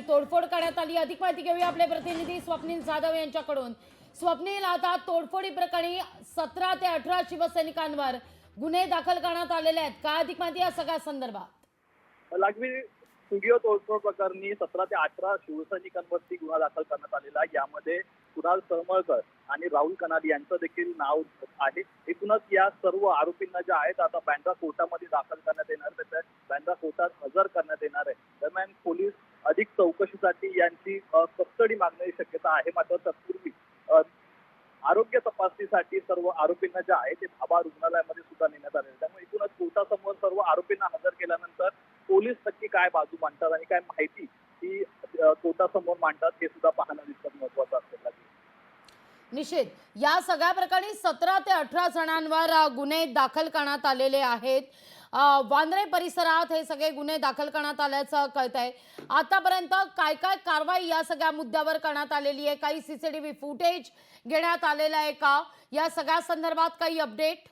तोडफोड करण्यात आली। अधिक माहिती घेऊया आपले प्रतिनिधी स्वप्नील जाधव यांच्याकडून। स्वप्नील, आता तोडफोडी प्रकरणी 17 ते 18 शिवसैनिकांवर गुन्हे दाखल करण्यात आलेले आहेत। काय अधिक माहिती या सगळ्या संदर्भात? लागवी स्टुडिओ तोडफोड प्रकरणी 17 ते 18 शिवसैनिकांवरती गुन्हा दाखल करण्यात आलेला आहे। यामध्ये कुणाल तळमळकर आणि राहुल कनाल यांचं देखील नाव आहे। एकूणच या सर्व आरोपींना जे आहेत आता बँड्रा कोर्टामध्ये दाखल करण्यात येणार, त्याच्या बँड्रा कोर्टात हजर करण्यात येणार आहे। दरम्यान पोलीस अधिक चौकशीसाठी यांची कस्टडी मागण्याची शक्यता आहे। मात्र तत्पूर्वी आरोग्य तपासणीसाठी सर्व आरोपींना जे आहे ते भाभा रुग्णालयामध्ये सुद्धा नेण्यात आले। त्यामुळे एकूणच कोर्टासमोर सर्व आरोपींना हजर केल्यानंतर पोलीस नक्की काय बाजू मांडतात आणि काय माहिती ही कोर्टासमोर मांडतात हे सुद्धा पाहणं तितकंच महत्त्वाचं असेल। निश्चित या सगळ्या प्रकरणी 17 ते 18 जणांवर गुन्हे दाखल करण्यात आलेले आहेत। वांद्रे परिसरात हे सगळे गुन्हे दाखल करण्यात आल्याचं कळतंय। आतापर्यंत काय काय कारवाई या सगळ्या मुद्द्यावर करण्यात आलेली आहे? काही सीसीटीव्ही फुटेज घेण्यात आलेलं आहे का? या सगळ्या संदर्भात काही अपडेट?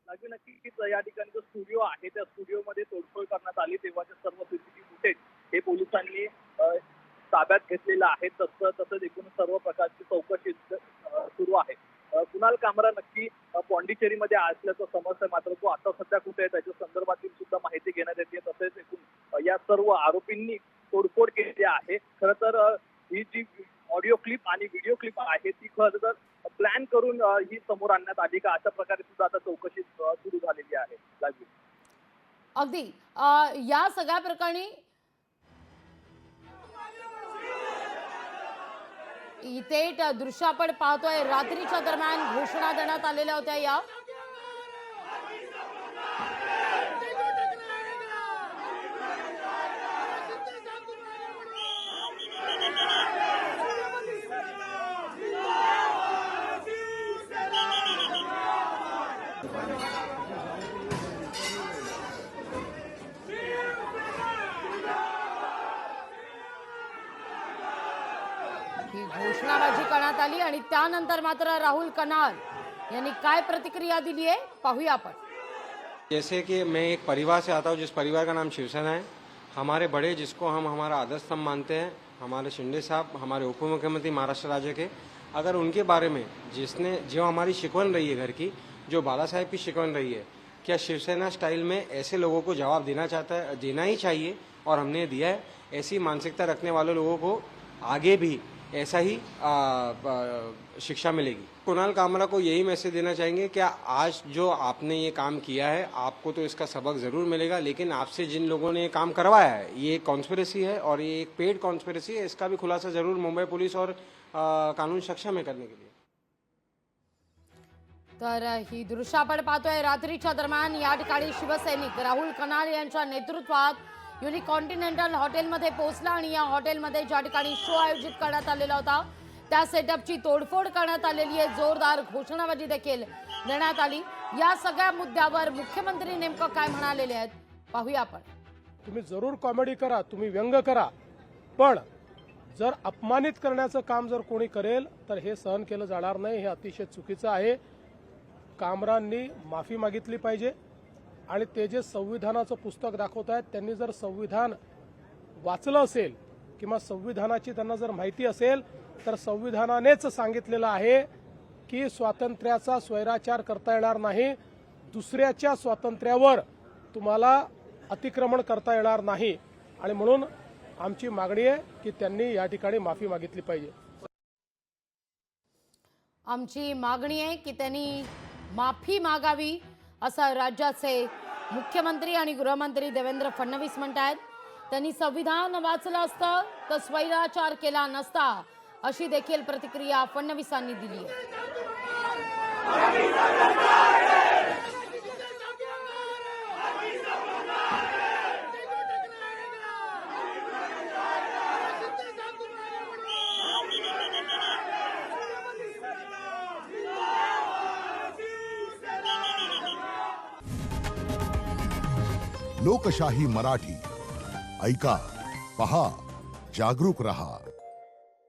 नक्कीच या ठिकाणी जो स्टुडिओ आहे त्या स्टुडिओमध्ये तोडफोड करण्यात आली तेव्हाचे सर्व सीसीटीव्ही फुटेज हे पोलिसांनी ताब्यात घेतलेलं आहे। तसंच एकूण सर्व प्रकारची चौकशी सुरू आहे। कुणाल कामरा नक्की पॉंडिचेरीमध्ये असल्याचं समजतंय, मात्र तो आता सध्या कुठे आहे त्याच्या संदर्भातील सुद्धा माहिती घेण्यात येते। तसेच एकूण या सर्व आरोपींनी तोडफोड केली आहे। खरं तर ही जी ऑडिओ क्लिप आणि व्हिडिओ क्लिप आहे ती खरं तर प्लॅन करून ही समोर आणण्यात आली का, अशा प्रकारे सुद्धा आता चौकशी सुरू झालेली आहे। लागली अगदी या सगळ्या प्रकरणी इथे दृश्य आपण पाहतोय, रात्रीच्या दरम्यान घोषणा देण्यात आलेल्या होत्या। या ही घोषणाबाजी करण्यात आली आणि त्यानंतर मात्र राहुल कनाल यांनी काय प्रतिक्रिया दिली आहे पाहूया आपण। जैसे कि मैं एक परिवार से आता हूँ जिस परिवार का नाम शिवसेना है। हमारे बड़े जिसको हम हमारा आदर स्तंभ मानते हैं, हमारे शिंदे साहब, हमारे उप मुख्यमंत्री महाराष्ट्र राज्य के, अगर उनके बारे में जिसने जो हमारी शिकवन रही है घर की, जो बाला साहेब की शिकवन रही है, क्या शिवसेना स्टाइल में ऐसे लोगों को जवाब देना ही चाहिए और हमने दिया है। ऐसी मानसिकता रखने वाले लोगों को आगे भी ऐसा ही शिक्षा मिलेगी। कुणाल कामरा को यही मैसेज देना चाहेंगे कि आज जो आपने ये काम किया है आपको तो इसका सबक ज़रूर मिलेगा, लेकिन आपसे जिन लोगों ने ये काम करवाया है ये कॉन्स्पिरेसी है और ये एक पेड कॉन्स्पिरेसी है। इसका भी खुलासा ज़रूर मुंबई पुलिस और कानून सक्षम है करने के लिए। तर ही दृश्य आपण पाहतोय, रात्रीच्या दरम्यान या ठिकाणी शिवसैनिक राहुल कनाल यांच्या नेतृत्वात युनिक कॉन्टिनेंटल हॉटेलमध्ये पोहोचला आणि या हॉटेलमध्ये ज्या ठिकाणी शो आयोजित करण्यात आलेला होता त्या सेटअपची तोडफोड करण्यात आलेली आहे। जोरदार घोषणाबाजी देखील देण्यात आली। या सगळ्या मुद्द्यावर मुख्यमंत्री नेमकं काय म्हणालेले आहेत पाहूया आपण। तुम्ही जरूर कॉमेडी करा, तुम्ही व्यंग करा, पण जर अपमानित करण्याचं काम जर कोणी करेल तर हे सहन केलं जाणार नाही। हे अतिशय चुकीचं आहे। कामरांनी माफी मागितली पाहिजे आणि ते जे संविधानाचं पुस्तक दाखवत आहेत त्यांनी जर संविधान वाचलं असेल किंवा संविधानाची त्यांना जर माहिती असेल तर संविधानानेच सांगितलेलं आहे की स्वातंत्र्याचा स्वैराचार करता येणार नाही, दुसऱ्याच्या स्वातंत्र्यावर तुम्हाला अतिक्रमण करता येणार नाही आणि म्हणून आमची मागणी आहे की त्यांनी या ठिकाणी माफी मागितली पाहिजे। आमची मागणी आहे की त्यांनी माफी मागावी असं राज्याचे मुख्यमंत्री आणि गृहमंत्री देवेंद्र फडणवीस म्हणतात। त्यांनी संविधान वाचलं असतं तर स्वैराचार केला नसता अशी देखील प्रतिक्रिया फडणवीसांनी दिली आहे। लोकशाही मराठी ऐका, पहा, जागरूक रहा।